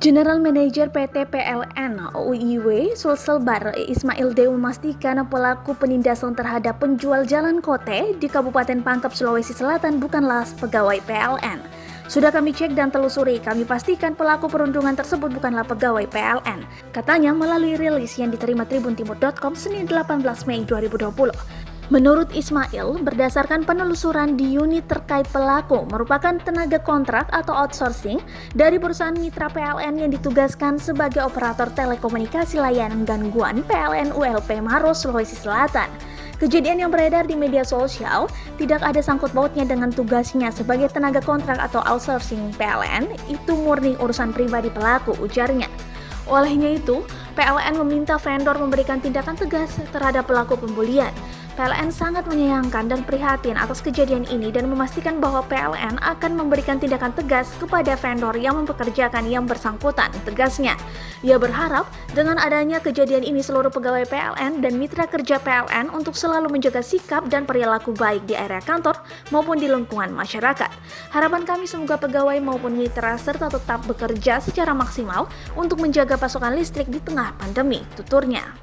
General Manager PT PLN UIW Sulsel Bar Ismail Dew memastikan pelaku penindasan terhadap penjual jalan kote di Kabupaten Pangkep, Sulawesi Selatan bukanlah pegawai PLN. Sudah kami cek dan telusuri, kami pastikan pelaku perundungan tersebut bukanlah pegawai PLN. Katanya melalui rilis yang diterima tribuntimur.com Senin 18 Mei 2020. Menurut Ismail, berdasarkan penelusuran di unit terkait pelaku merupakan tenaga kontrak atau outsourcing dari perusahaan mitra PLN yang ditugaskan sebagai operator telekomunikasi layanan gangguan PLN ULP Maros, Sulawesi Selatan. Kejadian yang beredar di media sosial tidak ada sangkut pautnya dengan tugasnya sebagai tenaga kontrak atau outsourcing PLN, itu murni urusan pribadi pelaku, ujarnya. Olehnya itu, PLN meminta vendor memberikan tindakan tegas terhadap pelaku pembulian. PLN sangat menyayangkan dan prihatin atas kejadian ini dan memastikan bahwa PLN akan memberikan tindakan tegas kepada vendor yang mempekerjakan yang bersangkutan, tegasnya. Ia berharap dengan adanya kejadian ini seluruh pegawai PLN dan mitra kerja PLN untuk selalu menjaga sikap dan perilaku baik di area kantor maupun di lingkungan masyarakat. Harapan kami semoga pegawai maupun mitra serta tetap bekerja secara maksimal untuk menjaga pasokan listrik di tengah pandemi, tuturnya.